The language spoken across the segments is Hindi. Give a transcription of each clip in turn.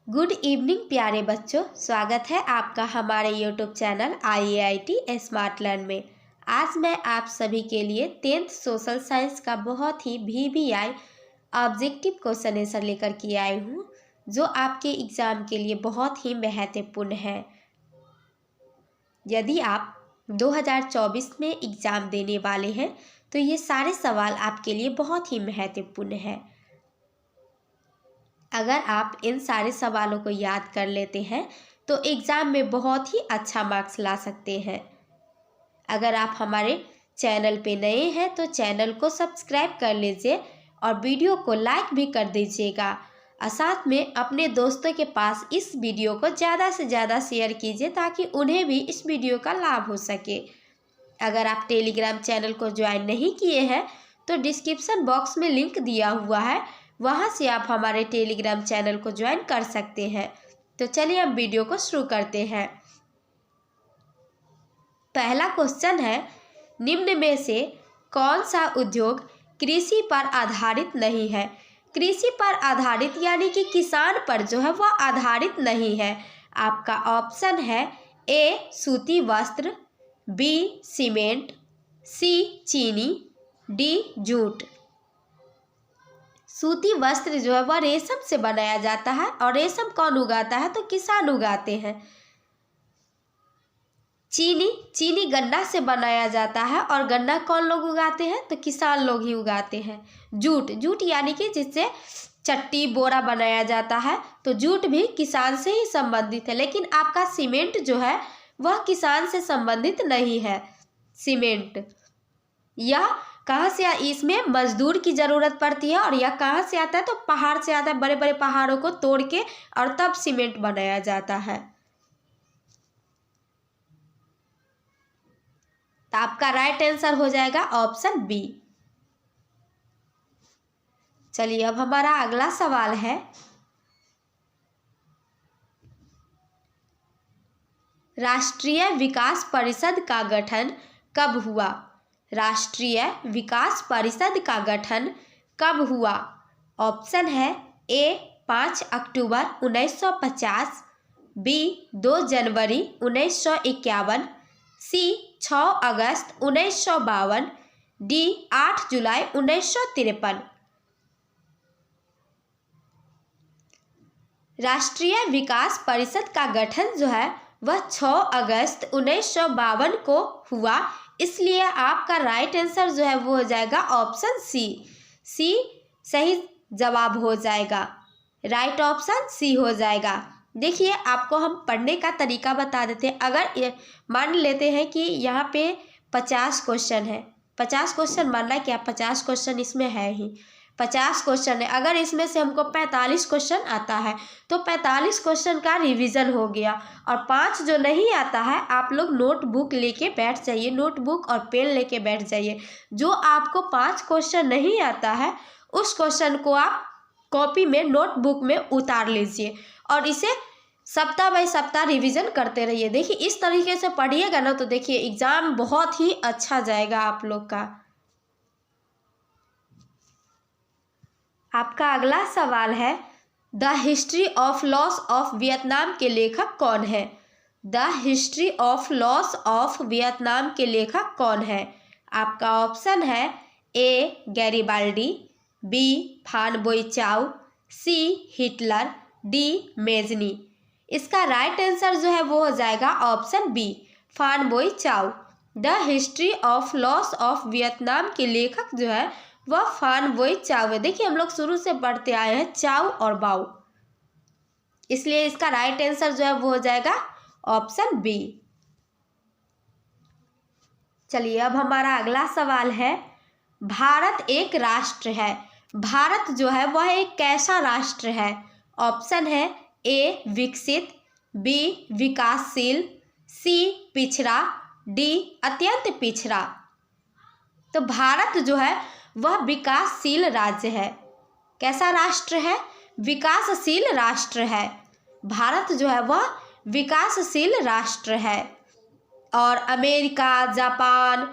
गुड इवनिंग प्यारे बच्चों, स्वागत है आपका हमारे YouTube channel IAIT smart learn में। आज मैं आप सभी के लिए 10th सोशल साइंस का बहुत ही VBI ऑब्जेक्टिव क्वेश्चन आंसर लेकर के आई हूँ, जो आपके एग्ज़ाम के लिए बहुत ही महत्वपूर्ण है। यदि आप 2024 में एग्ज़ाम देने वाले हैं तो ये सारे सवाल आपके लिए बहुत ही महत्वपूर्ण है। अगर आप इन सारे सवालों को याद कर लेते हैं तो एग्ज़ाम में बहुत ही अच्छा मार्क्स ला सकते हैं। अगर आप हमारे चैनल पे नए हैं तो चैनल को सब्सक्राइब कर लीजिए और वीडियो को लाइक भी कर दीजिएगा और साथ में अपने दोस्तों के पास इस वीडियो को ज़्यादा से ज़्यादा शेयर कीजिए ताकि उन्हें भी इस वीडियो का लाभ हो सके। अगर आप टेलीग्राम चैनल को ज्वाइन नहीं किए हैं तो डिस्क्रिप्शन बॉक्स में लिंक दिया हुआ है, वहाँ से आप हमारे टेलीग्राम चैनल को ज्वाइन कर सकते हैं। तो चलिए हम वीडियो को शुरू करते हैं। पहला क्वेश्चन है, निम्न में से कौन सा उद्योग कृषि पर आधारित नहीं है? कृषि पर आधारित यानी कि किसान पर जो है वह आधारित नहीं है। आपका ऑप्शन है A सूती वस्त्र, B सीमेंट, C चीनी, D जूट। सूती वस्त्र जो है वह रेशम से बनाया जाता है और रेशम कौन उगाता है? तो किसान उगाते हैं। चीनी गन्ना से बनाया जाता है और गन्ना कौन लोग उगाते हैं? तो किसान लोग ही उगाते हैं। जूट यानी कि जिससे चट्टी बोरा बनाया जाता है, तो जूट भी किसान से ही संबंधित है। लेकिन आपका सीमेंट जो है वह किसान से संबंधित नहीं है। सीमेंट यह कहाँ से इसमें मजदूर की ज़रूरत पड़ती है और यह कहाँ से आता है? तो पहाड़ से आता है। बड़े बड़े पहाड़ों को तोड़ के और तब सीमेंट बनाया जाता है। तो आपका राइट आंसर हो जाएगा ऑप्शन B। चलिए अब हमारा अगला सवाल है, राष्ट्रीय विकास परिषद का गठन कब हुआ? राष्ट्रीय विकास परिषद का गठन कब हुआ? ऑप्शन है A 5 October 1950, B 2 January 1951, C 6 August 1952, D 8 जुलाई 1953। राष्ट्रीय विकास परिषद का गठन जो है वह 6 अगस्त 1952 को हुआ, इसलिए आपका राइट आंसर जो है वो हो जाएगा ऑप्शन सी सही जवाब हो जाएगा। राइट ऑप्शन C हो जाएगा। देखिए आपको हम पढ़ने का तरीका बता देते हैं। अगर मान लेते हैं कि यहाँ पे 50 क्वेश्चन है, 50 क्वेश्चन मानना क्या, 50 क्वेश्चन इसमें है ही, 50 क्वेश्चन है। अगर इसमें से हमको 45 क्वेश्चन आता है तो 45 क्वेश्चन का रिवीजन हो गया, और 5 जो नहीं आता है आप लोग नोटबुक लेके बैठ जाइए, नोटबुक और पेन लेके बैठ जाइए। जो आपको 5 क्वेश्चन नहीं आता है उस क्वेश्चन को आप कॉपी में नोटबुक में उतार लीजिए और इसे सप्ताह बाय सप्ताह रिवीजन करते रहिए। देखिए इस तरीके से पढ़िएगा ना तो देखिए एग्ज़ाम बहुत ही अच्छा जाएगा आप लोग का। आपका अगला सवाल है, the history of loss of Vietnam के लेखक कौन है? The history of loss of Vietnam के लेखक कौन है? आपका ऑप्शन है A Garibaldi, B Phan Boi Chau, C Hitler, D Mazzini. इसका राइट आंसर जो है वो हो जाएगा option B Phan Boi Chau. The history of loss of Vietnam के लेखक जो है वह फान बोई चाउ है। देखिए हम लोग शुरू से पढ़ते आए हैं चाउ और बाउ, इसलिए इसका राइट आंसर जो है वो हो जाएगा ऑप्शन B। चलिए अब हमारा अगला सवाल है, भारत एक राष्ट्र है, भारत जो है वह एक कैसा राष्ट्र है? ऑप्शन है A विकसित, B विकासशील, C पिछड़ा, D अत्यंत पिछड़ा। तो भारत जो है वह विकासशील राज्य है। कैसा राष्ट्र है? विकासशील राष्ट्र है। भारत जो है वह विकासशील राष्ट्र है। और अमेरिका, जापान,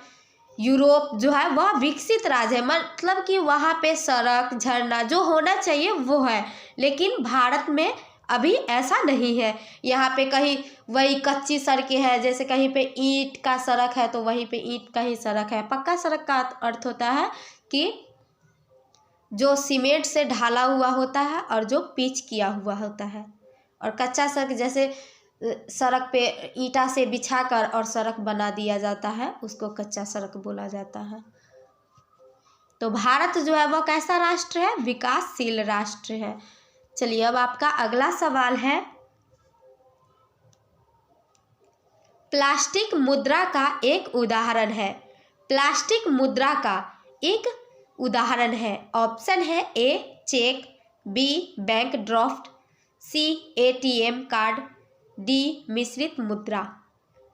यूरोप जो है वह विकसित राज्य है, मतलब कि वहाँ पे सड़क झरना जो होना चाहिए वो है, लेकिन भारत में अभी ऐसा नहीं है। यहाँ पे कहीं वही कच्ची सड़कें हैं, जैसे कहीं पे ईंट का सड़क है तो वहीं पे ईंट का ही सड़क है। पक्का सड़क का अर्थ होता है कि जो सीमेंट से ढाला हुआ होता है और जो पिच किया हुआ होता है। और कच्चा सड़क जैसे सड़क पे ईंटा से बिछाकर और सड़क बना दिया जाता है, उसको कच्चा सड़क बोला जाता है। तो भारत जो है वह कैसा राष्ट्र है? विकासशील राष्ट्र है। चलिए अब आपका अगला सवाल है, प्लास्टिक मुद्रा का एक उदाहरण है। प्लास्टिक मुद्रा का एक उदाहरण है। ऑप्शन है ए चेक, बी बैंक ड्राफ्ट, सी एटीएम कार्ड, डी मिश्रित मुद्रा।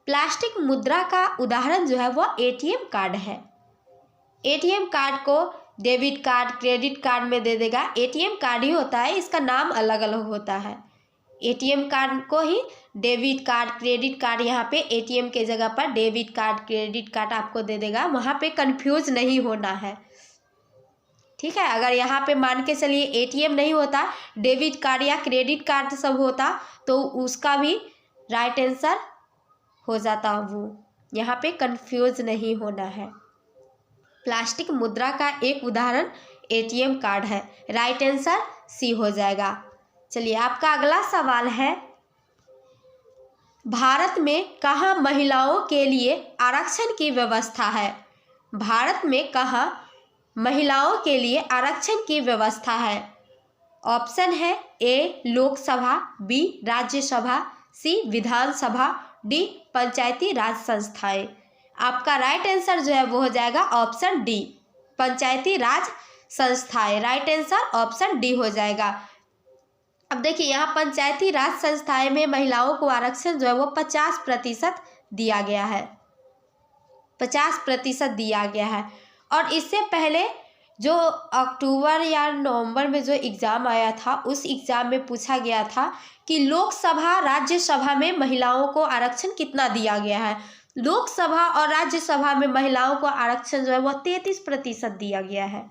प्लास्टिक मुद्रा का उदाहरण जो है वह एटीएम कार्ड है। एटीएम कार्ड को डेबिट कार्ड, क्रेडिट कार्ड में दे देगा। एटीएम कार्ड ही होता है, इसका नाम अलग अलग होता है। एटीएम कार्ड को ही डेबिट कार्ड, क्रेडिट कार्ड, यहाँ पे एटीएम के जगह पर डेबिट कार्ड, क्रेडिट कार्ड आपको दे देगा। वहाँ पे कंफ्यूज नहीं होना है, ठीक है। अगर यहाँ पे मान के चलिए एटीएम नहीं होता, डेबिट कार्ड या क्रेडिट कार्ड सब होता तो उसका भी राइट आंसर हो जाता वो। यहाँ पे कंफ्यूज नहीं होना है। प्लास्टिक मुद्रा का एक उदाहरण एटीएम कार्ड है। राइट आंसर सी हो जाएगा। चलिए आपका अगला सवाल है, भारत में कहाँ महिलाओं के लिए आरक्षण की व्यवस्था है? भारत में कहाँ महिलाओं के लिए आरक्षण की व्यवस्था है? ऑप्शन है ए लोकसभा, बी राज्यसभा, सी विधानसभा, डी पंचायती राज संस्थाएं। आपका राइट आंसर जो है वो हो जाएगा ऑप्शन डी, पंचायती राज संस्थाएं। राइट आंसर ऑप्शन डी हो जाएगा। अब देखिए यहाँ पंचायती राज संस्थाएं में महिलाओं को आरक्षण जो है वो 50% दिया गया है। 50% दिया गया है। और इससे पहले जो अक्टूबर या नवंबर में जो एग्ज़ाम आया था, उस एग्ज़ाम में पूछा गया था कि लोकसभा राज्यसभा में महिलाओं को आरक्षण कितना दिया गया है। लोकसभा और राज्यसभा में महिलाओं को आरक्षण जो है वह 33% दिया गया है।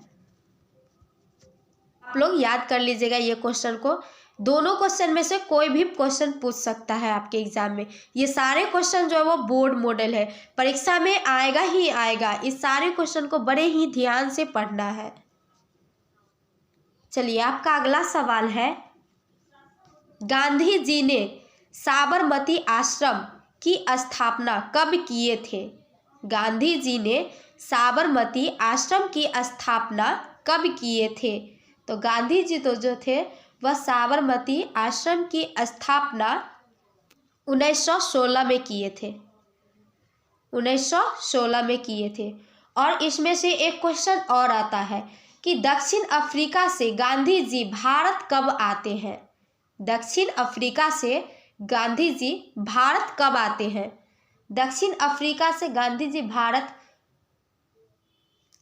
आप लोग याद कर लीजिएगा ये क्वेश्चन को। दोनों क्वेश्चन में से कोई भी क्वेश्चन पूछ सकता है आपके एग्जाम में। ये सारे क्वेश्चन जो है वो बोर्ड मॉडल है, परीक्षा में आएगा ही आएगा। इस सारे क्वेश्चन को बड़े ही ध्यान से पढ़ना है। चलिए आपका अगला सवाल है, गांधी जी ने साबरमती आश्रम की स्थापना कब किए थे? गांधी जी ने साबरमती आश्रम की स्थापना कब किए थे? तो गांधी जी तो जो थे वह साबरमती आश्रम की स्थापना 1916 में किए थे। 1916 में किए थे। और इसमें से एक क्वेश्चन और आता है कि दक्षिण अफ्रीका से गांधी जी भारत कब आते हैं? दक्षिण अफ्रीका से गांधी जी भारत कब आते हैं? दक्षिण अफ्रीका से गांधी जी भारत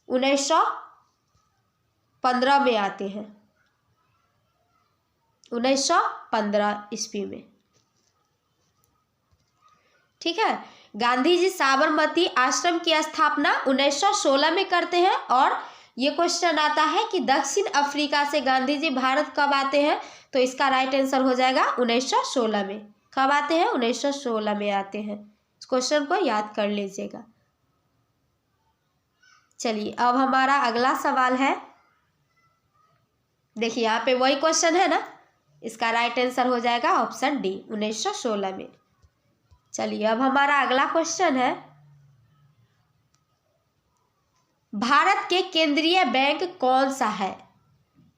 1915 में आते हैं। 1915 ईस्वी में, ठीक है। गांधी जी साबरमती आश्रम की स्थापना 1916 में करते हैं। और ये क्वेश्चन आता है कि दक्षिण अफ्रीका से गांधी जी भारत कब आते हैं? तो इसका राइट आंसर हो जाएगा 1916 में। कब आते हैं? 1916 में आते हैं। इस क्वेश्चन को याद कर लीजिएगा। चलिए अब हमारा अगला सवाल है, देखिए यहाँ पे वही क्वेश्चन है ना, इसका राइट आंसर हो जाएगा ऑप्शन डी, 1916 में। चलिए अब हमारा अगला क्वेश्चन है, भारत के केंद्रीय बैंक कौन सा है?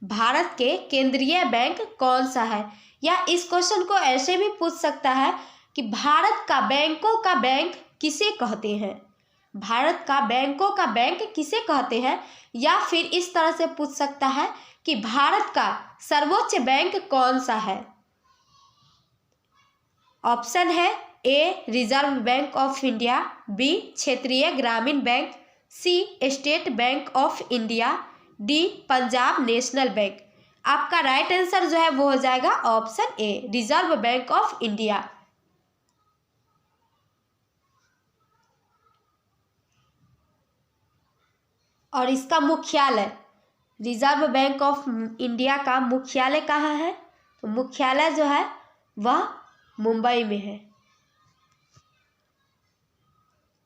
भारत के केंद्रीय बैंक कौन सा है? या इस क्वेश्चन को ऐसे भी पूछ सकता है कि भारत का बैंकों का बैंक किसे कहते हैं? भारत का बैंकों का बैंक किसे कहते हैं? या फिर इस तरह से पूछ सकता है कि भारत का सर्वोच्च बैंक कौन सा है? ऑप्शन है A Reserve Bank of India, B क्षेत्रीय ग्रामीण bank, C State Bank of India, D Punjab National Bank. आपका राइट आंसर जो है वो हो जाएगा option A, Reserve Bank of India. और इसका मुख्यालय, रिजर्व बैंक ऑफ इंडिया का मुख्यालय कहाँ है? तो मुख्यालय जो है वह मुंबई में है।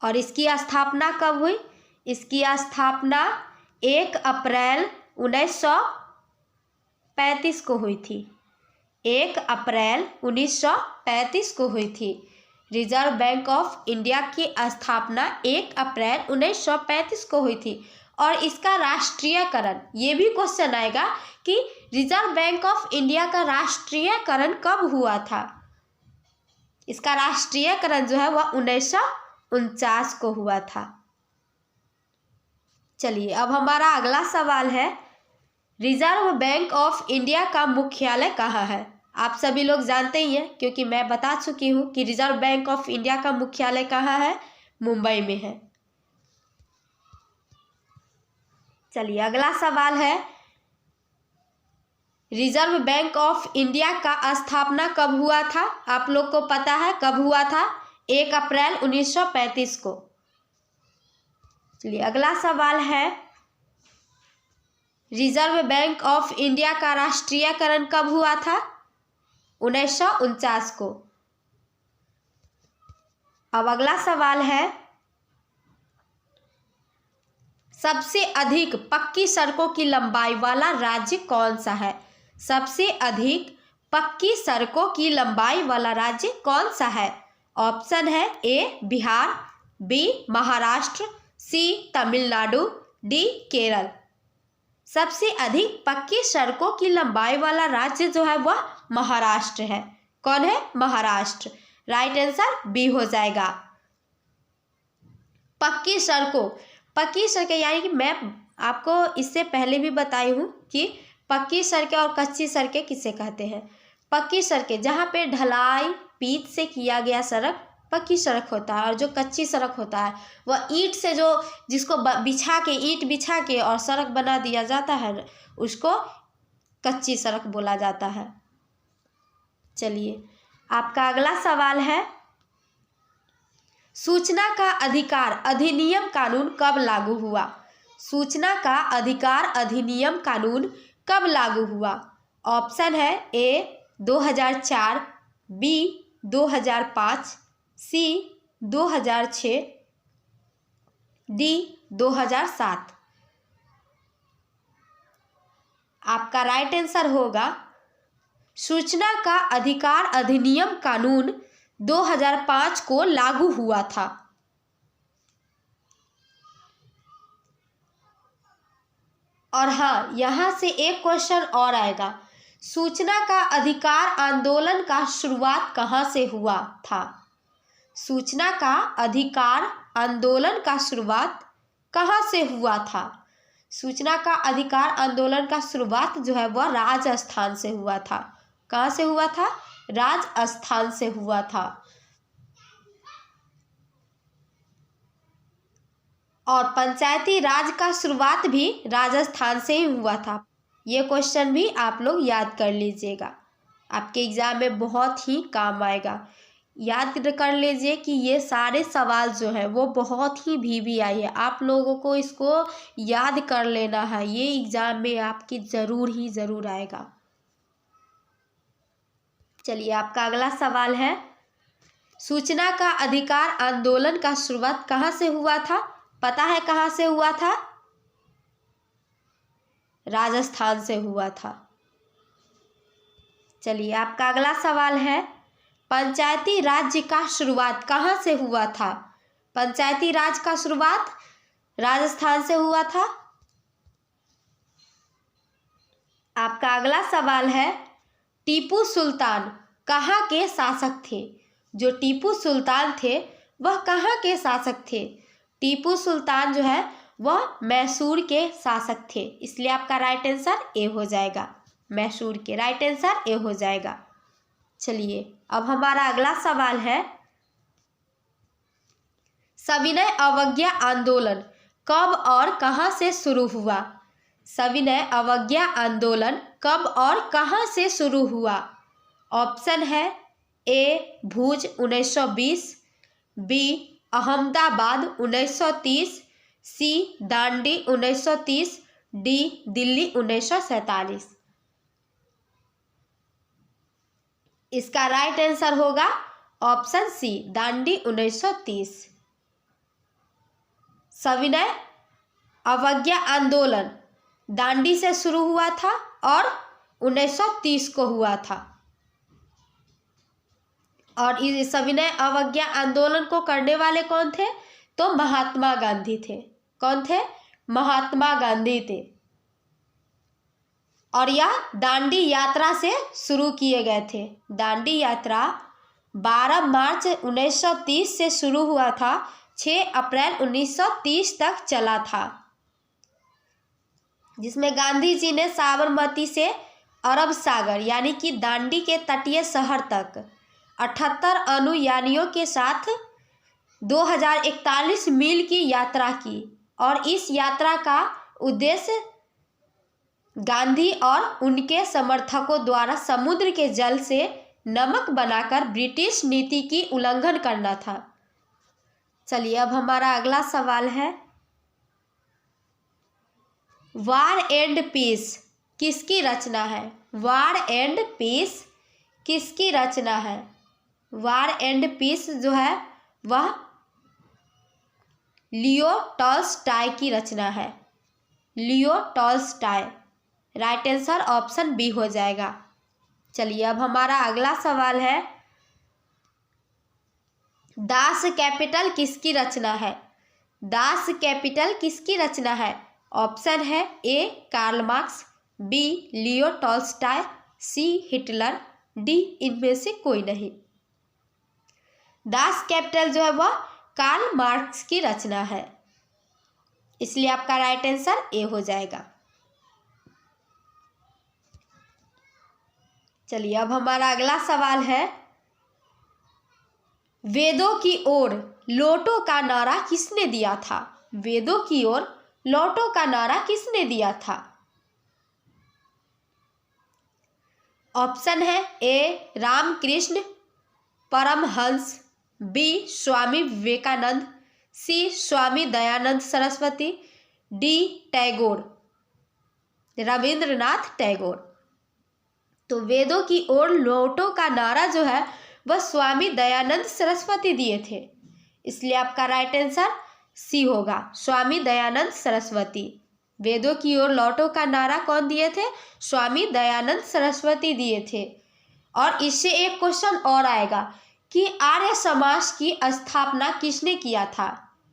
और इसकी स्थापना कब हुई? इसकी स्थापना 1 अप्रैल 1935 को हुई थी। 1 अप्रैल 1935 को हुई थी। रिजर्व बैंक ऑफ इंडिया की स्थापना 1 अप्रैल 1935 को हुई थी। और इसका राष्ट्रीयकरण, ये भी क्वेश्चन आएगा कि रिजर्व बैंक ऑफ इंडिया का राष्ट्रीयकरण कब हुआ था। इसका राष्ट्रीयकरण जो है वह 1949 को हुआ था। चलिए अब हमारा अगला सवाल है, रिजर्व बैंक ऑफ इंडिया का मुख्यालय कहाँ है? आप सभी लोग जानते ही हैं क्योंकि मैं बता चुकी हूँ कि रिजर्व बैंक ऑफ इंडिया का मुख्यालय कहाँ है? मुंबई में है। चलिए अगला सवाल है, रिजर्व बैंक ऑफ इंडिया का स्थापना कब हुआ था? आप लोग को पता है कब हुआ था? 1 अप्रैल 1935 को। चलिए अगला सवाल है, रिजर्व बैंक ऑफ इंडिया का राष्ट्रीयकरण कब हुआ था? 1949 को। अब अगला सवाल है, सबसे अधिक पक्की सड़कों की लंबाई वाला राज्य कौन सा है? सबसे अधिक पक्की सड़कों की लंबाई वाला राज्य कौन सा है? ऑप्शन है ए बिहार, बी महाराष्ट्र, सी तमिलनाडु, डी केरल। सबसे अधिक पक्की सड़कों की लंबाई वाला राज्य जो है वह महाराष्ट्र है। कौन है? महाराष्ट्र। राइट आंसर बी हो जाएगा। पक्की सड़कें यानी कि मैं आपको इससे पहले भी बताई हूँ कि पक्की सड़कें और कच्ची सड़कें किसे कहते हैं। पक्की सड़कें जहाँ पे ढलाई पीच से किया गया सड़क पक्की सड़क होता है, और जो कच्ची सड़क होता है वह ईंट से जिसको ईंट बिछा के और सड़क बना दिया जाता है उसको कच्ची सड़क बोला जाता है। चलिए आपका अगला सवाल है, सूचना का अधिकार अधिनियम कानून कब लागू हुआ? सूचना का अधिकार अधिनियम कानून कब लागू हुआ? ऑप्शन है ए 2004, बी 2005, सी 2006, डी 2007। आपका राइट आंसर होगा सूचना का अधिकार अधिनियम कानून 2005 को लागू हुआ था। और हाँ, यहाँ से एक क्वेश्चन और आएगा, सूचना का अधिकार आंदोलन का शुरुआत कहाँ से हुआ था? सूचना का अधिकार आंदोलन का शुरुआत कहाँ से हुआ था? सूचना का अधिकार आंदोलन का शुरुआत जो है वह राजस्थान से हुआ था। कहाँ से हुआ था? राजस्थान से हुआ था। और पंचायती राज का शुरुआत भी राजस्थान से ही हुआ था। ये क्वेश्चन भी आप लोग याद कर लीजिएगा, आपके एग्जाम में बहुत ही काम आएगा। याद कर लीजिए कि ये सारे सवाल जो है वो बहुत ही VVI है, आप लोगों को इसको याद कर लेना है, ये एग्जाम में आपकी ज़रूर आएगा। चलिए आपका अगला सवाल है, सूचना का अधिकार आंदोलन का शुरुआत कहाँ से हुआ था? पता है कहाँ से हुआ था? राजस्थान से हुआ था। चलिए आपका अगला सवाल है, पंचायती राज्य का शुरुआत कहाँ से हुआ था? पंचायती राज का शुरुआत राजस्थान से हुआ था। आपका अगला सवाल है, टीपू सुल्तान कहाँ के शासक थे? जो टीपू सुल्तान थे वह कहाँ के शासक थे? टीपू सुल्तान जो है वह मैसूर के शासक थे, इसलिए आपका राइट आंसर ए हो जाएगा। मैसूर के, राइट आंसर ए हो जाएगा। चलिए अब हमारा अगला सवाल है, सविनय अवज्ञा आंदोलन कब और कहाँ से शुरू हुआ? सविनय अवज्ञा आंदोलन कब और कहाँ से शुरू हुआ? ऑप्शन है ए भुज 1920, बी अहमदाबाद 1930, सी दांडी 1930, डी दिल्ली 1947। इसका राइट आंसर होगा ऑप्शन सी, दांडी 1930। सविनय अवज्ञा आंदोलन दांडी से शुरू हुआ था और 1930 को हुआ था। और इस सविनय अवज्ञा आंदोलन को करने वाले कौन थे? तो महात्मा गांधी थे। कौन थे? महात्मा गांधी थे। और यह दांडी यात्रा से शुरू किए गए थे। दांडी यात्रा 12 मार्च 1930 से शुरू हुआ था, 6 अप्रैल 1930 तक चला था, जिसमें गांधी जी ने साबरमती से अरब सागर यानी कि दांडी के तटीय शहर तक 78 अनुयायियों के साथ 2041 मील की यात्रा की। और इस यात्रा का उद्देश्य गांधी और उनके समर्थकों द्वारा समुद्र के जल से नमक बनाकर ब्रिटिश नीति की उल्लंघन करना था। चलिए अब हमारा अगला सवाल है, वार एंड पीस किसकी रचना है? वार एंड पीस किसकी रचना है? वार एंड पीस जो है वह लियो टॉल्स्टॉय की रचना है। Leo Tolstoy. Right answer option B हो जाएगा। चलिए अब हमारा अगला सवाल है, दास कैपिटल किसकी रचना है? दास कैपिटल किसकी रचना है? ऑप्शन है A Karl Marx, B Leo Tolstoy, C Hitler, D इनमें से कोई नहीं। दास कैपिटल जो है वह कार्ल मार्क्स की रचना है, इसलिए आपका राइट आंसर ए हो जाएगा। चलिए अब हमारा अगला सवाल है, वेदों की ओर लौटो का नारा किसने दिया था? वेदों की ओर लौटो का नारा किसने दिया था? ऑप्शन है ए रामकृष्ण परमहंस, बी स्वामी विवेकानंद, सी स्वामी दयानंद सरस्वती, डी टैगोर, रविंद्रनाथ टैगोर। तो वेदों की ओर लौटो का नारा जो है वह स्वामी दयानंद सरस्वती दिए थे, इसलिए आपका राइट आंसर सी होगा, स्वामी दयानंद सरस्वती। वेदों की ओर लौटो का नारा कौन दिए थे? स्वामी दयानंद सरस्वती दिए थे। और इससे एक क्वेश्चन और आएगा कि आर्य समाज की स्थापना किसने किया था?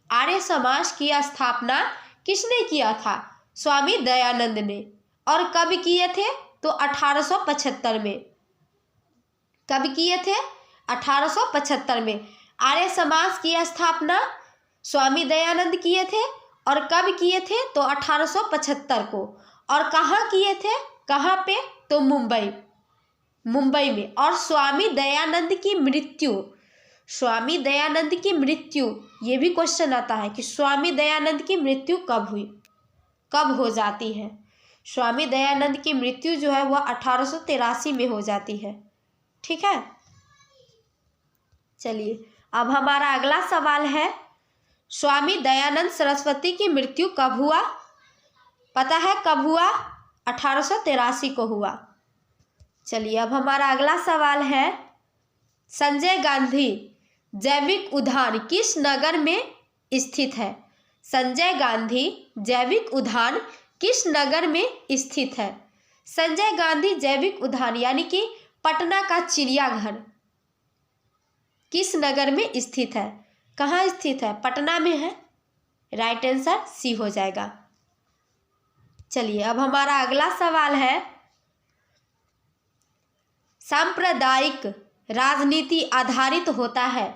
आर्य समाज की स्थापना किसने किया था? स्वामी दयानंद ने। और कब किए थे? तो 1875 में। कब किए थे? 1875 में आर्य समाज की स्थापना स्वामी दयानंद किए थे। और कब किए थे? तो 1875 को। और कहाँ किए थे? कहाँ पे? तो मुंबई में। और स्वामी दयानंद की मृत्यु, स्वामी दयानंद की मृत्यु, ये भी क्वेश्चन आता है कि स्वामी दयानंद की मृत्यु कब हुई, कब हो जाती है? स्वामी दयानंद की मृत्यु जो है वह 1883 में हो जाती है। ठीक है। चलिए अब हमारा अगला सवाल है, स्वामी दयानंद सरस्वती की मृत्यु कब हुआ? पता है कब हुआ? 1883 को हुआ। चलिए अब हमारा अगला सवाल है, संजय गांधी जैविक उद्यान किस नगर में स्थित है? संजय गांधी जैविक उद्यान किस नगर में स्थित है? संजय गांधी जैविक उद्यान यानी कि पटना का चिड़ियाघर किस नगर में स्थित है? कहाँ स्थित है? पटना में है। राइट आंसर सी हो जाएगा। चलिए अब हमारा अगला सवाल है, सांप्रदायिक राजनीति आधारित होता है।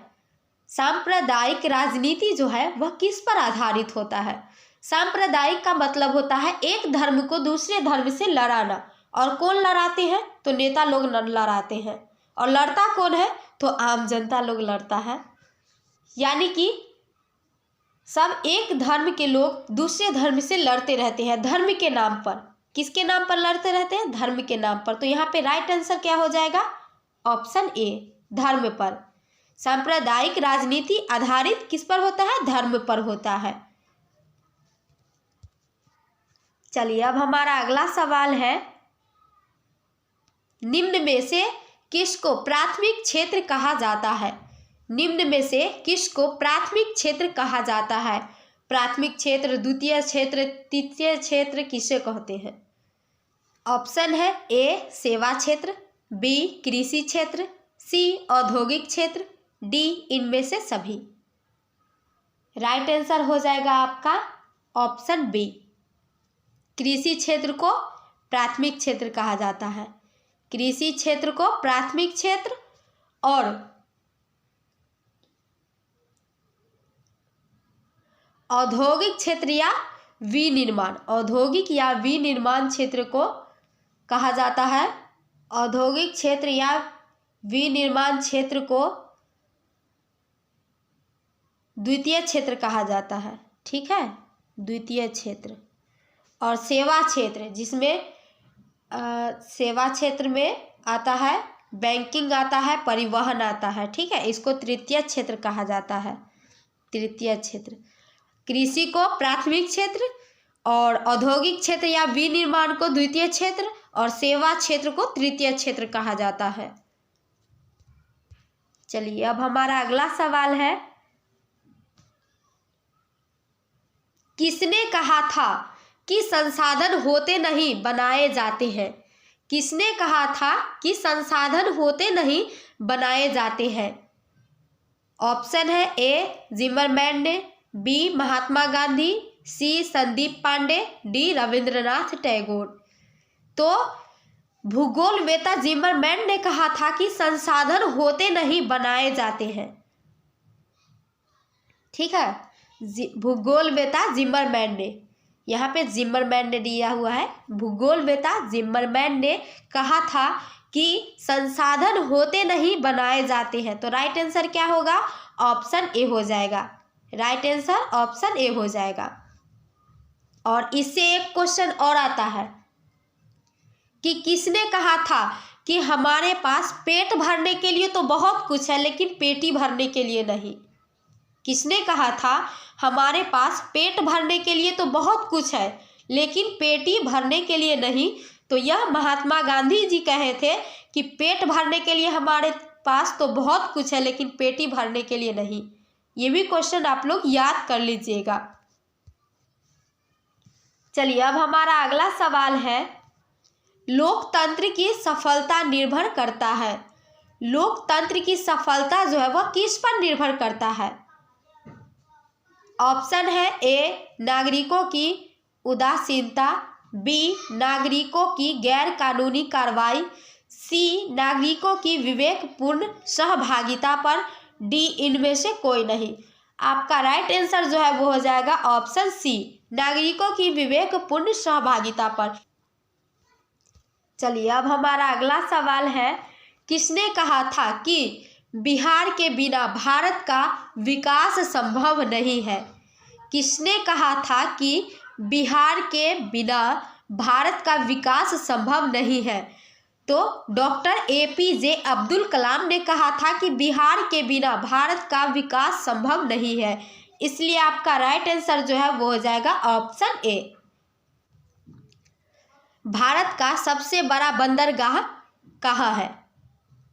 सांप्रदायिक राजनीति जो है वह किस पर आधारित होता है? सांप्रदायिक का मतलब होता है एक धर्म को दूसरे धर्म से लड़ाना। और कौन लड़ाते हैं? तो नेता लोग लड़ाते हैं। और लड़ता कौन है? तो आम जनता लोग लड़ता है। यानी कि सब एक धर्म के लोग दूसरे धर्म से लड़ते रहते हैं धर्म के नाम पर। किसके नाम पर लड़ते रहते हैं? धर्म के नाम पर। तो यहाँ पे राइट आंसर क्या हो जाएगा? ऑप्शन ए, धर्म पर। सांप्रदायिक राजनीति आधारित किस पर होता है? धर्म पर होता है। चलिए अब हमारा अगला सवाल है, निम्न में से किसको प्राथमिक क्षेत्र कहा जाता है? निम्न में से किसको प्राथमिक क्षेत्र कहा जाता है? प्राथमिक क्षेत्र, द्वितीय क्षेत्र, तृतीय क्षेत्र किसे कहते हैं? ऑप्शन है ए सेवा क्षेत्र, बी कृषि क्षेत्र, सी औद्योगिक क्षेत्र, डी इनमें से सभी। राइट आंसर हो जाएगा आपका ऑप्शन बी। कृषि क्षेत्र को प्राथमिक क्षेत्र कहा जाता है। कृषि क्षेत्र को प्राथमिक क्षेत्र और औद्योगिक क्षेत्र या विनिर्माण, औद्योगिक या विनिर्माण क्षेत्र को कहा जाता है। औद्योगिक क्षेत्र या विनिर्माण क्षेत्र को द्वितीय क्षेत्र कहा जाता है। ठीक है, द्वितीय क्षेत्र। और सेवा क्षेत्र, जिसमें सेवा क्षेत्र में आता है बैंकिंग, आता है परिवहन, आता है। ठीक है, इसको तृतीय क्षेत्र कहा जाता है। तृतीय क्षेत्र। कृषि को प्राथमिक क्षेत्र और औद्योगिक क्षेत्र या विनिर्माण को द्वितीय क्षेत्र और सेवा क्षेत्र को तृतीय क्षेत्र कहा जाता है। चलिए अब हमारा अगला सवाल है, किसने कहा था कि संसाधन होते नहीं बनाए जाते हैं? किसने कहा था कि संसाधन होते नहीं बनाए जाते हैं? ऑप्शन है ए जिमरमैन ने, बी महात्मा गांधी, सी संदीप पांडे, डी रविंद्रनाथ टैगोर। तो भूगोलवेत्ता जिमरमैन ने कहा था कि संसाधन होते नहीं बनाए जाते हैं। ठीक है, भूगोलवेत्ता जिमरमैन ने, यहाँ पे जिमरमैन ने दिया हुआ है। भूगोलवेत्ता जिमरमैन ने कहा था कि संसाधन होते नहीं बनाए जाते हैं। तो राइट आंसर क्या होगा? ऑप्शन ए हो जाएगा। राइट आंसर ऑप्शन ए हो जाएगा। और इससे एक क्वेश्चन और आता है कि किसने कहा था कि हमारे पास पेट भरने के लिए तो बहुत कुछ है लेकिन पेटी भरने के लिए नहीं? किसने कहा था हमारे पास पेट भरने के लिए तो बहुत कुछ है लेकिन पेटी भरने के लिए नहीं? तो यह महात्मा गांधी जी कहे थे कि पेट भरने के लिए हमारे पास तो बहुत कुछ है लेकिन पेटी भरने के लिए नहीं। ये भी क्वेश्चन आप लोग याद कर लीजिएगा। चलिए अब हमारा अगला सवाल है, लोकतंत्र की सफलता निर्भर करता है। लोकतंत्र की सफलता जो है वह किस पर निर्भर करता है? ऑप्शन है ए नागरिकों की उदासीनता, बी नागरिकों की गैर कानूनी कार्रवाई, सी नागरिकों की विवेकपूर्ण सहभागिता पर, डी इनमें से कोई नहीं। आपका राइट आंसर जो है वो हो जाएगा ऑप्शन सी, नागरिकों की विवेकपूर्ण सहभागिता पर। चलिए अब हमारा अगला सवाल है, किसने कहा था कि बिहार के बिना भारत का विकास संभव नहीं है? किसने कहा था कि बिहार के बिना भारत का विकास संभव नहीं है? तो डॉक्टर APJ अब्दुल कलाम ने कहा था कि बिहार के बिना भारत का विकास संभव नहीं है। इसलिए आपका राइट आंसर जो है वो हो जाएगा ऑप्शन ए। भारत का सबसे बड़ा बंदरगाह कहाँ है?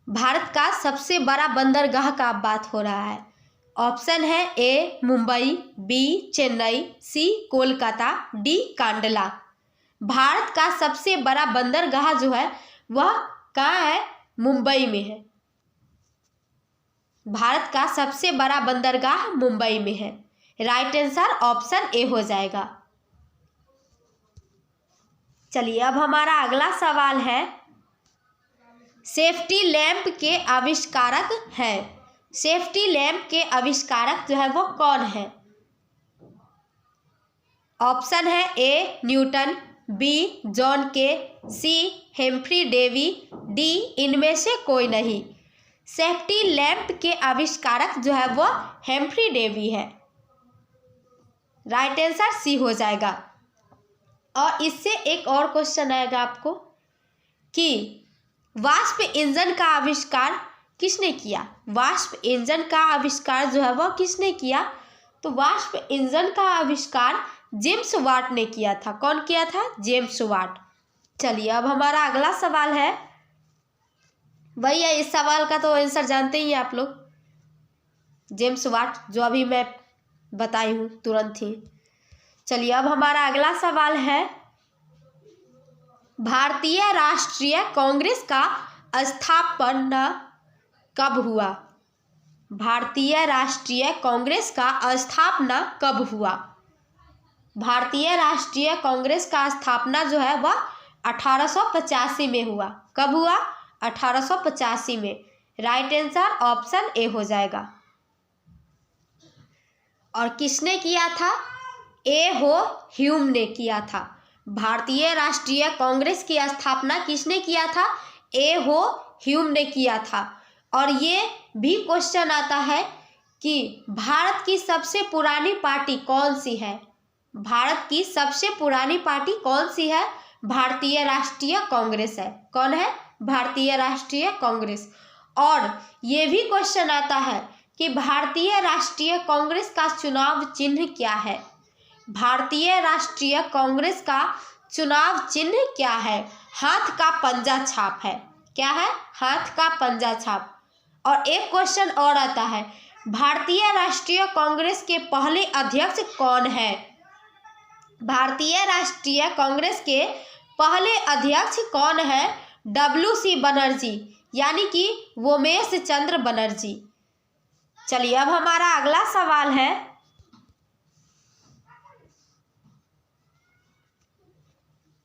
भारत का सबसे बड़ा बंदरगाह का बात हो रहा है। ऑप्शन है ए मुंबई, बी चेन्नई, सी कोलकाता, डी कांडला। भारत का सबसे बड़ा बंदरगाह जो है वह कहाँ है? मुंबई में है। भारत का सबसे बड़ा बंदरगाह मुंबई में है। राइट आंसर ऑप्शन ए हो जाएगा। चलिए अब हमारा अगला सवाल है, सेफ्टी लैंप के आविष्कारक है। सेफ्टी लैंप के आविष्कारक जो है वो कौन है? ऑप्शन है ए न्यूटन, बी जॉन के, सी हेम्फ्री डेवी, डी इनमें से कोई नहीं। सेफ्टी लैंप के आविष्कारक जो है वो हेम्फ्री डेवी है। राइट आंसर सी हो जाएगा। और इससे एक और क्वेश्चन आएगा आपको कि वाष्प इंजन का आविष्कार किसने किया? वाष्प इंजन का आविष्कार जो है वह किसने किया? तो वाष्प इंजन का आविष्कार जेम्स वाट ने किया था। कौन किया था? James Watt. चलिए अब हमारा अगला सवाल है, वही है, इस सवाल का तो आंसर जानते ही हैं आप लोग, जेम्स वाट, जो अभी मैं बताई हूँ तुरंत ही। चलिए अब हमारा अगला सवाल है, भारतीय राष्ट्रीय कांग्रेस का स्थापना कब हुआ? भारतीय राष्ट्रीय कांग्रेस का स्थापना कब हुआ? भारतीय राष्ट्रीय कांग्रेस का स्थापना जो है वह 1885 में हुआ। कब हुआ? 1885 में। राइट आंसर ऑप्शन ए हो जाएगा। और किसने किया था? ए हो ह्यूम ने किया था। भारतीय राष्ट्रीय कांग्रेस की स्थापना किसने किया था? ए हो ह्यूम ने किया था। और ये भी क्वेश्चन आता है कि भारत की सबसे पुरानी पार्टी कौन सी है? भारत की सबसे पुरानी पार्टी कौन सी है? भारतीय राष्ट्रीय कांग्रेस है। कौन है? भारतीय राष्ट्रीय कांग्रेस। और ये भी क्वेश्चन आता है कि भारतीय राष्ट्रीय कांग्रेस का चुनाव चिन्ह क्या है? भारतीय राष्ट्रीय कांग्रेस का चुनाव चिन्ह क्या है? हाथ का पंजा छाप है। क्या है? हाथ का पंजा छाप। और एक क्वेश्चन और आता है, भारतीय राष्ट्रीय कांग्रेस के पहले अध्यक्ष कौन है? भारतीय राष्ट्रीय कांग्रेस के पहले अध्यक्ष कौन है? WC बनर्जी, यानी कि वोमेश चंद्र बनर्जी। चलिए अब हमारा अगला सवाल है,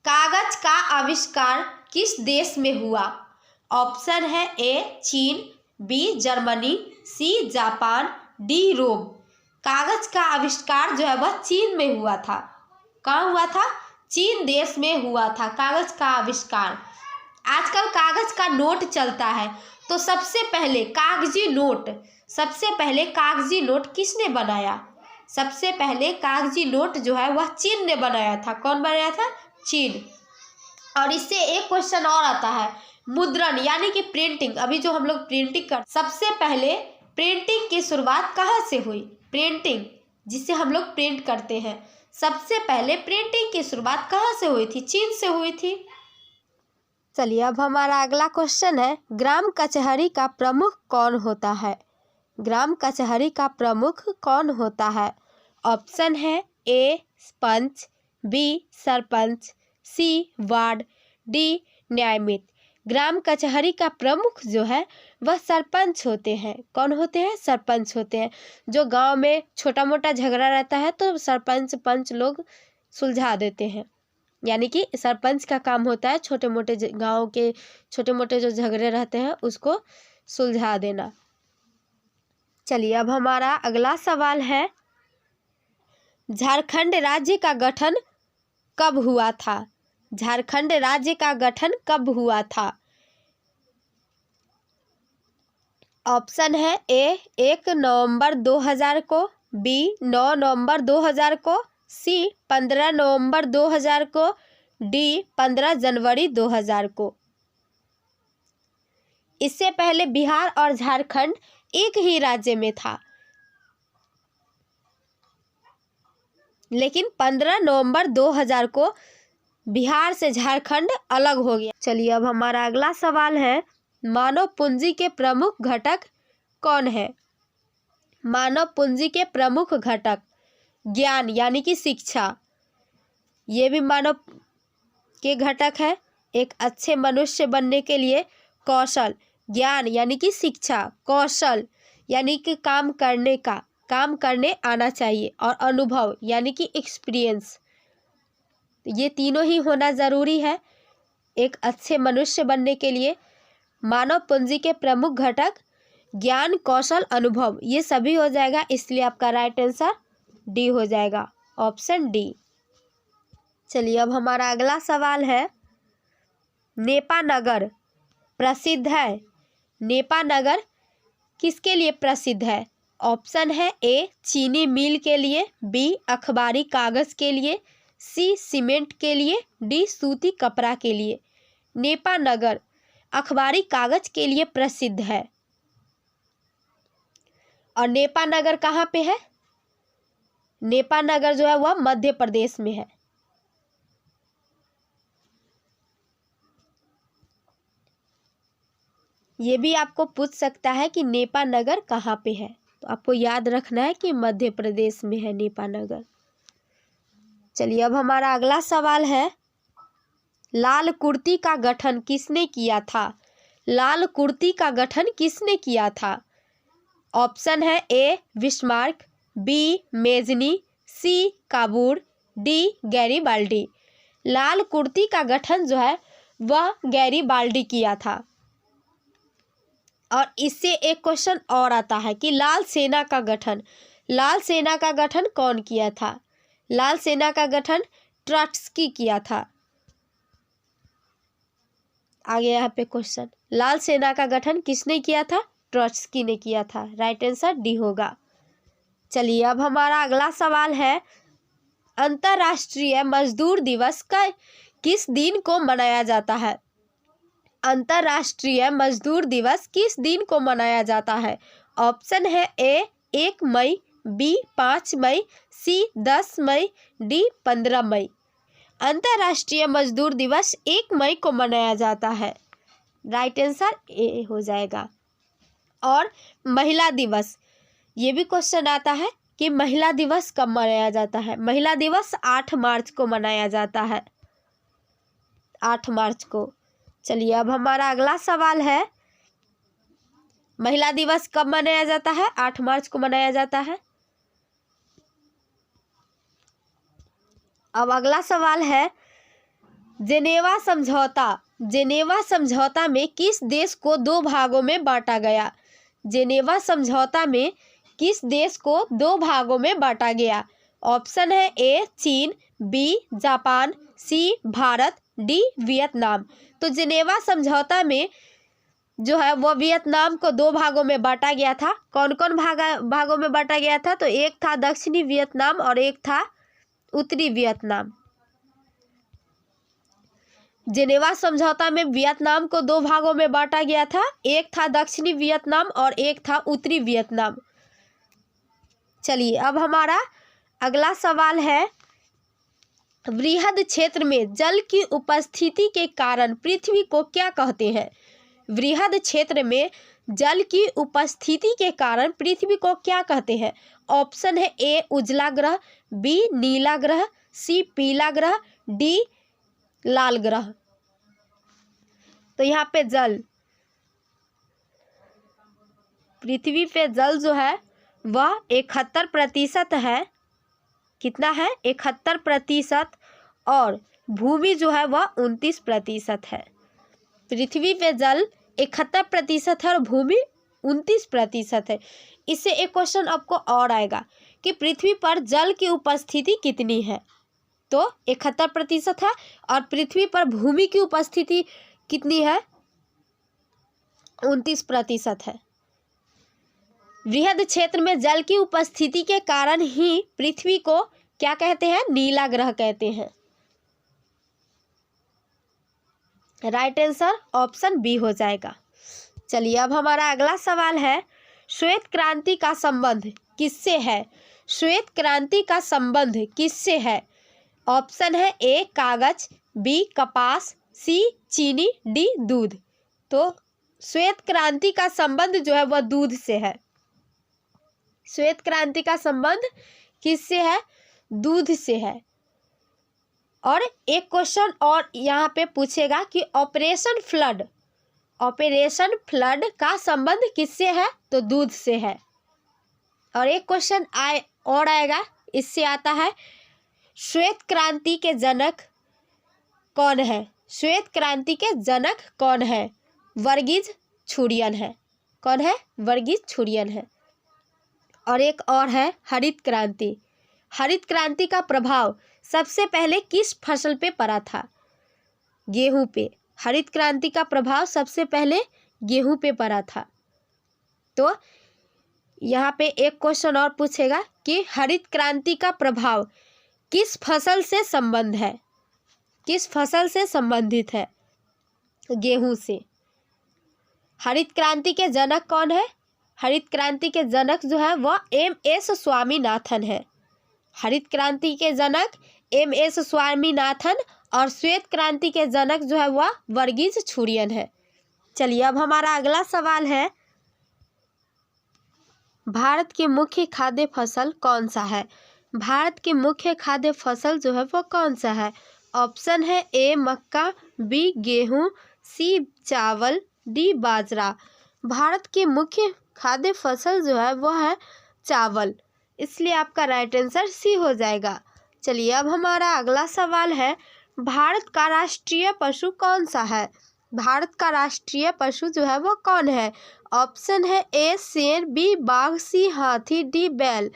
कागज का आविष्कार किस देश में हुआ? ऑप्शन है ए चीन, B Germany, C Japan, D Rome. कागज का आविष्कार जो है वह चीन में हुआ था। कहाँ हुआ था? चीन देश में हुआ था कागज का आविष्कार। आजकल कागज का नोट चलता है, तो सबसे पहले कागजी नोट किसने बनाया? सबसे पहले कागजी नोट जो है वह चीन ने बनाया था। कौन बनाया था? चीन। और इससे एक क्वेश्चन और आता है, मुद्रण यानी कि प्रिंटिंग। अभी जो हम लोग प्रिंटिंग कर, सबसे पहले प्रिंटिंग की शुरुआत कहाँ से हुई? प्रिंटिंग जिससे हम लोग प्रिंट करते हैं, सबसे पहले प्रिंटिंग की शुरुआत कहाँ से हुई थी? चीन से हुई थी। चलिए अब हमारा अगला क्वेश्चन है, ग्राम कचहरी का प्रमुख कौन होता है? ग्राम कचहरी का प्रमुख कौन होता है? ऑप्शन है ए पंच, बी सरपंच, सी वार्ड, डी न्यायमित्र। ग्राम कचहरी का प्रमुख जो है वह सरपंच होते हैं। कौन होते हैं? सरपंच होते हैं। जो गांव में छोटा मोटा झगड़ा रहता है तो सरपंच पंच लोग सुलझा देते हैं, यानी कि सरपंच का काम होता है छोटे मोटे गांव के छोटे मोटे जो झगड़े रहते हैं उसको सुलझा देना। चलिए अब हमारा अगला सवाल है, झारखंड राज्य का गठन कब हुआ था? झारखंड राज्य का गठन कब हुआ था? ऑप्शन है ए 1 नवंबर 2000 को, बी 9 नवंबर 2000 को, सी 15 नवंबर 2000 को, डी 15 जनवरी 2000 को। इससे पहले बिहार और झारखंड एक ही राज्य में था, लेकिन 15 नवंबर 2000 को बिहार से झारखंड अलग हो गया। चलिए अब हमारा अगला सवाल है, मानव पूंजी के प्रमुख घटक कौन है? मानव पूंजी के प्रमुख घटक, ज्ञान यानी कि शिक्षा, ये भी मानव के घटक है। एक अच्छे मनुष्य बनने के लिए कौशल, ज्ञान यानी कि शिक्षा, कौशल यानी कि काम करने आना चाहिए, और अनुभव यानी कि एक्सपीरियंस, ये तीनों ही होना ज़रूरी है एक अच्छे मनुष्य बनने के लिए। मानव पूंजी के प्रमुख घटक ज्ञान, कौशल, अनुभव, ये सभी हो जाएगा, इसलिए आपका राइट आंसर डी हो जाएगा, ऑप्शन डी। चलिए अब हमारा अगला सवाल है, नेपा नगर प्रसिद्ध है। नेपा नगर किसके लिए प्रसिद्ध है? ऑप्शन है ए चीनी मिल के लिए, बी अखबारी कागज के लिए, सी सीमेंट के लिए, डी सूती कपड़ा के लिए। नेपा नगर अखबारी कागज के लिए प्रसिद्ध है। और नेपा नगर कहाँ पे है? नेपा नगर जो है वह मध्य प्रदेश में है। ये भी आपको पूछ सकता है कि नेपा नगर कहाँ पे है, तो आपको याद रखना है कि मध्य प्रदेश में है नेपा नगर। चलिए अब हमारा अगला सवाल है, लाल कुर्ती का गठन किसने किया था? लाल कुर्ती का गठन किसने किया था? ऑप्शन है ए बिस्मार्क, बी मेजनी, सी काबूर, डी गैरीबाल्डी। लाल कुर्ती का गठन जो है वह गैरीबाल्डी किया था। और इससे एक क्वेश्चन और आता है कि लाल सेना का गठन कौन किया था? लाल सेना का गठन ट्रॉट्स्की किया था। आगे यहाँ पे क्वेश्चन, लाल सेना का गठन किसने किया था? ट्रॉट्स्की ने किया था। राइट आंसर डी होगा। चलिए अब हमारा अगला सवाल है, अंतर्राष्ट्रीय मजदूर दिवस का किस दिन को मनाया जाता है? अंतर्राष्ट्रीय मजदूर दिवस किस दिन को मनाया जाता है? ऑप्शन है ए 1 मई, बी 5 मई, सी 10 मई, डी 15 मई। अंतर्राष्ट्रीय मजदूर दिवस 1 मई को मनाया जाता है। राइट आंसर ए हो जाएगा। और महिला दिवस, ये भी क्वेश्चन आता है कि महिला दिवस कब मनाया जाता है? महिला दिवस 8 मार्च को मनाया जाता है, 8 मार्च को। चलिए अब हमारा अगला सवाल है, महिला दिवस कब मनाया जाता है? 8 मार्च को मनाया जाता है। अब अगला सवाल है, जेनेवा समझौता में किस देश को 2 भागों में बांटा गया? जेनेवा समझौता में किस देश को 2 भागों में बांटा गया? ऑप्शन है ए चीन, बी जापान, सी भारत, डी वियतनाम। तो जेनेवा समझौता में जो है वो वियतनाम को 2 भागों में बांटा गया था। कौन कौन भागों में बांटा गया था? तो एक था दक्षिणी वियतनाम और एक था उत्तरी वियतनाम। जेनेवा समझौता में वियतनाम को 2 भागों में बांटा गया था, एक था दक्षिणी वियतनाम और एक था उत्तरी वियतनाम। चलिए अब हमारा अगला सवाल है, वृहद क्षेत्र में जल की उपस्थिति के कारण पृथ्वी को क्या कहते हैं? वृहद क्षेत्र में जल की उपस्थिति के कारण पृथ्वी को क्या कहते हैं? ऑप्शन है ए उजला ग्रह, बी नीला ग्रह, सी पीला ग्रह, डी लाल ग्रह। तो यहाँ पे जल, पृथ्वी पे जल जो है वह 71% है। कितना है? 71%। और भूमि जो है वह 29% है। पृथ्वी पे जल 71% है और भूमि 29% है। इससे एक क्वेश्चन आपको और आएगा कि पृथ्वी पर जल की उपस्थिति कितनी है? तो 71% है और पृथ्वी पर भूमि की उपस्थिति कितनी है? 29% है। वृहद क्षेत्र में जल की उपस्थिति के कारण ही पृथ्वी को क्या कहते हैं? नीला ग्रह कहते हैं। राइट आंसर ऑप्शन बी हो जाएगा। चलिए अब हमारा अगला सवाल है, श्वेत क्रांति का संबंध किससे है? श्वेत क्रांति का संबंध किससे है? ऑप्शन है ए कागज, बी कपास, सी चीनी, डी दूध। तो श्वेत क्रांति का संबंध जो है वह दूध से है। श्वेत क्रांति का संबंध किससे है? दूध से है। और एक क्वेश्चन और यहाँ पे पूछेगा कि ऑपरेशन फ्लड का संबंध किससे है? तो दूध से है। और एक क्वेश्चन और आएगा, इससे आता है, श्वेत क्रांति के जनक कौन है? श्वेत क्रांति के जनक कौन है? वर्गीज कुरियन है। कौन है? वर्गीज कुरियन है। और एक और है हरित क्रांति। हरित क्रांति का प्रभाव सबसे पहले किस फसल पे पड़ा था? गेहूं पे। हरित क्रांति का प्रभाव सबसे पहले गेहूं पे पड़ा था। तो यहाँ पे एक क्वेश्चन और पूछेगा कि हरित क्रांति का प्रभाव किस फसल से संबंध है? किस फसल से संबंधित है? गेहूं से। हरित क्रांति के जनक कौन है? हरित क्रांति के जनक जो है वह एम.एस. स्वामीनाथन है। हरित क्रांति के जनक एम.एस. स्वामीनाथन और श्वेत क्रांति के जनक जो है वह वर्गीज कुरियन है। चलिए अब हमारा अगला सवाल है, भारत की मुख्य खाद्य फसल कौन सा है? भारत की मुख्य खाद्य फसल जो है वो कौन सा है? ऑप्शन है ए मक्का, बी गेहूं, सी चावल, डी बाजरा। भारत की मुख्य खाद्य फसल जो है वो है चावल, इसलिए आपका राइट आंसर सी हो जाएगा। चलिए अब हमारा अगला सवाल है, भारत का राष्ट्रीय पशु कौन सा है? भारत का राष्ट्रीय पशु जो है वो कौन है? ऑप्शन है ए शेर, बी बाघ, सी हाथी, डी बैल।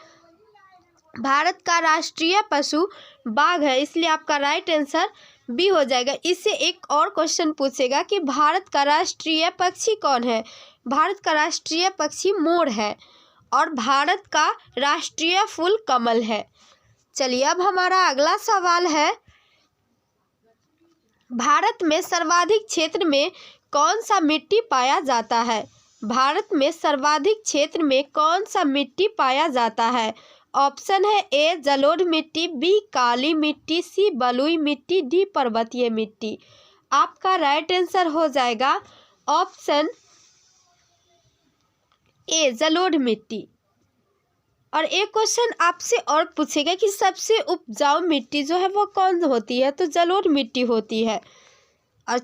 भारत का राष्ट्रीय पशु बाघ है, इसलिए आपका राइट आंसर बी हो जाएगा। इससे एक और क्वेश्चन पूछेगा कि भारत का राष्ट्रीय पक्षी कौन है? भारत का राष्ट्रीय पक्षी मोर है और भारत का राष्ट्रीय फूल कमल है। चलिए अब हमारा अगला सवाल है, भारत में सर्वाधिक क्षेत्र में कौन सा मिट्टी पाया जाता है? भारत में सर्वाधिक क्षेत्र में कौन सा मिट्टी पाया जाता है? ऑप्शन है ए जलोढ़ मिट्टी, बी काली मिट्टी, सी बलुई मिट्टी, डी पर्वतीय मिट्टी। आपका राइट आंसर हो जाएगा ऑप्शन ए जलोढ़ मिट्टी। और एक क्वेश्चन आपसे और पूछेगा कि सबसे उपजाऊ मिट्टी जो है वो कौन होती है? तो जलोढ़ मिट्टी होती है। और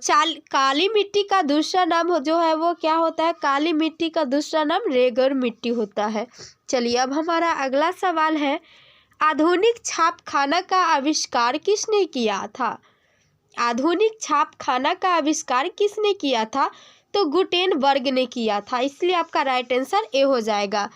काली मिट्टी का दूसरा नाम जो है वो क्या होता है? काली मिट्टी का दूसरा नाम रेगड़ मिट्टी होता है। चलिए अब हमारा अगला सवाल है, आधुनिक छापखाना का आविष्कार किसने किया था? आधुनिक छापखाना का आविष्कार किसने किया था? तो गुटेनबर्ग ने किया था, इसलिए आपका राइट आंसर ए हो जाएगा।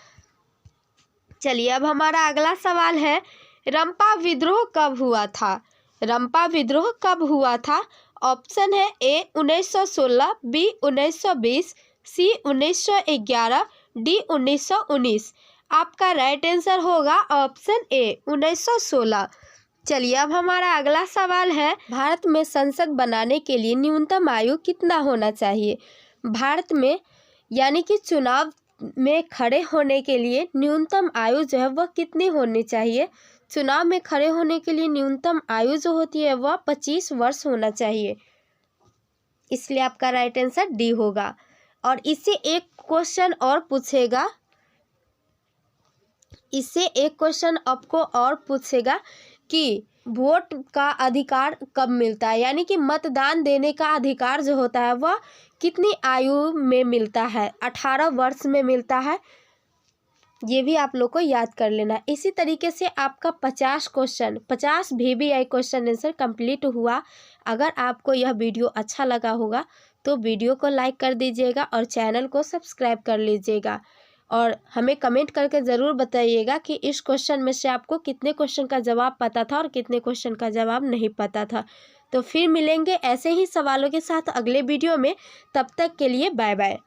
चलिए अब हमारा अगला सवाल है, रंपा विद्रोह कब हुआ था? रंपा विद्रोह कब हुआ था? ऑप्शन है ए 1916, बी 1920, सी 1911, डी 1919। आपका राइट आंसर होगा ऑप्शन ए 1916। चलिए अब हमारा अगला सवाल है, भारत में संसद बनाने के लिए न्यूनतम आयु कितना होना चाहिए? भारत में यानी कि चुनाव में खड़े होने के लिए न्यूनतम आयु जो है वह कितनी होनी चाहिए? चुनाव में खड़े होने के लिए न्यूनतम आयु जो होती है वह 25 वर्ष होना चाहिए, इसलिए आपका राइट आंसर डी होगा। और इससे एक क्वेश्चन और पूछेगा, इससे एक क्वेश्चन आपको और पूछेगा कि वोट का अधिकार कब मिलता है, यानी कि मतदान देने का अधिकार जो होता है वह कितनी आयु में मिलता है? 18 वर्ष में मिलता है। ये भी आप लोग को याद कर लेना। इसी तरीके से आपका 50 question 50 VVI question answer complete हुआ। अगर आपको यह वीडियो अच्छा लगा होगा तो वीडियो को लाइक कर दीजिएगा और चैनल को सब्सक्राइब कर लीजिएगा और हमें कमेंट करके ज़रूर बताइएगा कि इस क्वेश्चन में से आपको कितने क्वेश्चन का जवाब पता था और कितने क्वेश्चन का जवाब नहीं पता था। तो फिर मिलेंगे ऐसे ही सवालों के साथ अगले वीडियो में। तब तक के लिए बाय बाय।